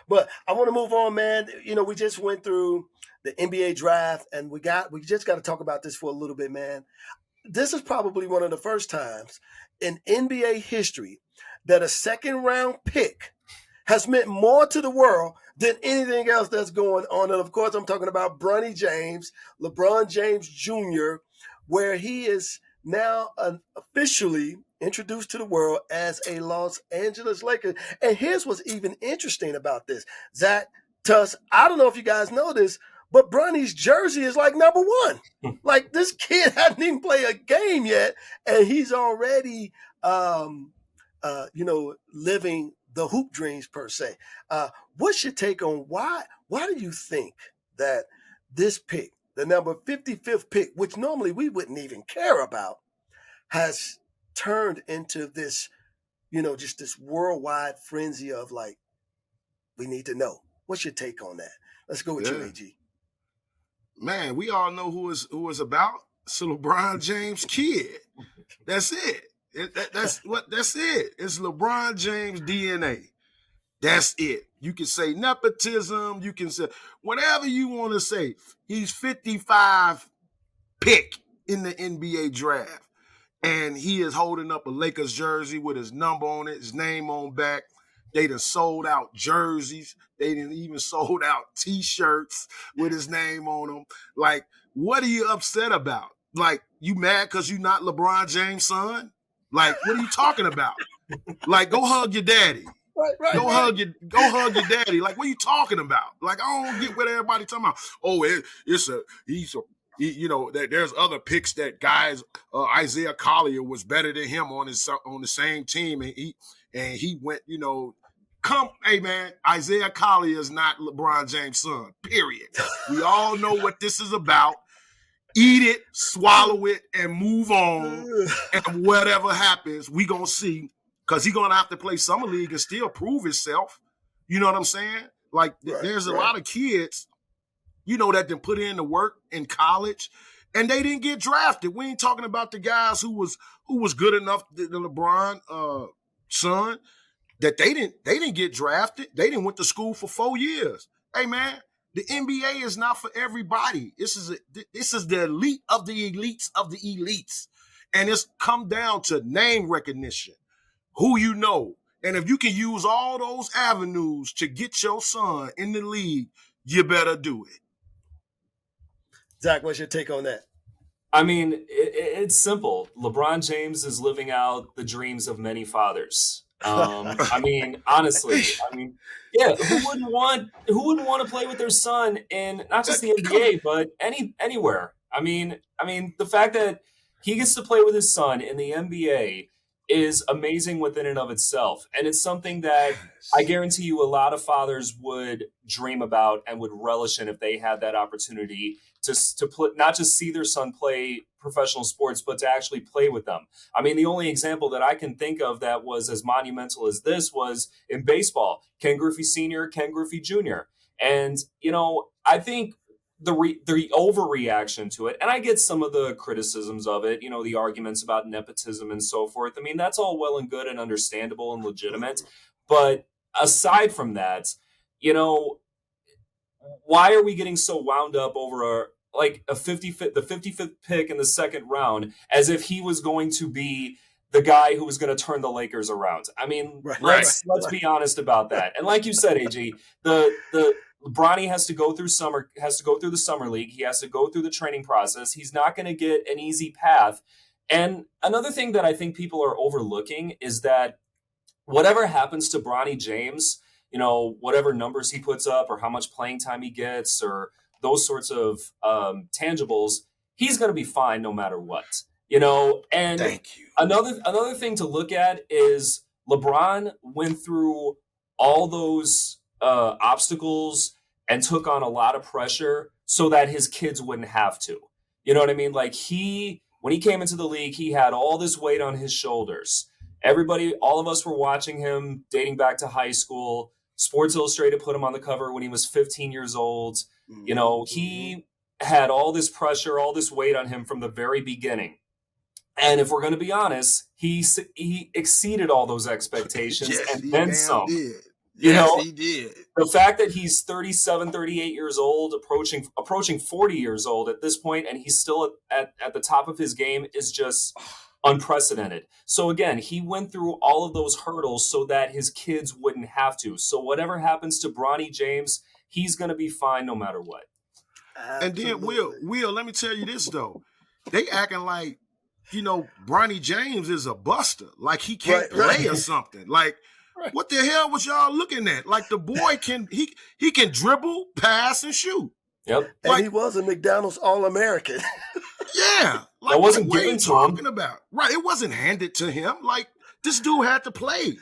But I want to move on, man. We just went through the NBA draft, and we just got to talk about this for a little bit, man. This is probably one of the first times in NBA history that a second round pick has meant more to the world than anything else that's going on. And of course, I'm talking about Bronny James, LeBron James Jr., where he is now officially introduced to the world as a Los Angeles Laker. And here's what's even interesting about this. Zach, Tuss, I don't know if you guys know this, but Bronny's jersey is like number one. Like, this kid hasn't even played a game yet, and he's already, living the hoop dreams per se. What's your take on why do you think that this pick, the number 55th pick, which normally we wouldn't even care about, has turned into this, just this worldwide frenzy of like, we need to know. What's your take on that? Let's go with you, Agee. Man, we all know who it's about. It's a LeBron James kid. That's it. That's it. It's LeBron James DNA. That's it. You can say nepotism. You can say whatever you want to say. He's 55 pick in the NBA draft. And he is holding up a Lakers jersey with his number on it, his name on back. They done sold out jerseys. They done even sold out T-shirts with his name on them. Like, what are you upset about? Like, you mad because you not LeBron James' son? Like, what are you talking about? Like, go hug your daddy. Right. Go hug your daddy. Like, what are you talking about? Like, I don't get what everybody talking about. Oh, there's other picks that guys. Isaiah Collier was better than him on the same team, and he went. Hey man, Isaiah Collier is not LeBron James' son. Period. We all know what this is about. Eat it, swallow it, and move on. And whatever happens, we gonna see. Because he's going to have to play summer league and still prove himself. You know what I'm saying? Like, there's a lot of kids, that didn't put in the work in college, and they didn't get drafted. We ain't talking about the guys who was good enough, the LeBron son, that they didn't get drafted. They didn't went to school for 4 years. Hey, man, the NBA is not for everybody. This is the elite of the elites of the elites. And it's come down to name recognition. Who you know. And if you can use all those avenues to get your son in the league, you better do it. Zach, what's your take on that? I mean, it's simple. LeBron James is living out the dreams of many fathers. I mean, honestly, yeah, who wouldn't want to play with their son in not just the NBA, but anywhere? I mean, the fact that he gets to play with his son in the NBA is amazing within and of itself. And it's something that I guarantee you a lot of fathers would dream about and would relish in if they had that opportunity to not just see their son play professional sports, but to actually play with them. I mean, the only example that I can think of that was as monumental as this was in baseball, Ken Griffey Sr., Ken Griffey Jr. And, I think the overreaction to it, and I get some of the criticisms of it, the arguments about nepotism and so forth. I mean, that's all well and good and understandable and legitimate. But aside from that, why are we getting so wound up over the 55th pick in the second round, as if he was going to be the guy who was going to turn the Lakers around? I mean, let's be honest about that. And like you said, AG, the Bronny has to go through the summer league. He has to go through the training process. He's not going to get an easy path. And another thing that I think people are overlooking is that whatever happens to Bronny James, whatever numbers he puts up or how much playing time he gets or those sorts of tangibles, he's going to be fine no matter what. And Thank you. Another thing to look at is LeBron went through all those obstacles and took on a lot of pressure so that his kids wouldn't have to. You know what I mean? Like, when he came into the league, he had all this weight on his shoulders. All of us were watching him dating back to high school. Sports Illustrated put him on the cover when he was 15 years old. He had all this pressure, all this weight on him from the very beginning. And if we're going to be honest, he exceeded all those expectations and then some. You Yes, know, he did. the fact that he's 37, 38 years old, approaching 40 years old at this point, and he's still at the top of his game is just unprecedented. So again, he went through all of those hurdles so that his kids wouldn't have to. So whatever happens to Bronny James, he's going to be fine no matter what. And then Absolutely. Will, let me tell you this though. They acting like, Bronny James is a buster. Like he can't play or something. Like, Right. what the hell was y'all looking at? Like the boy can he can dribble, pass, and shoot. Yep. And Like, he was a McDonald's All-American. yeah. Like, That wasn't what are you given to him. talking about? Right. It wasn't handed to him. Like, this dude had to play.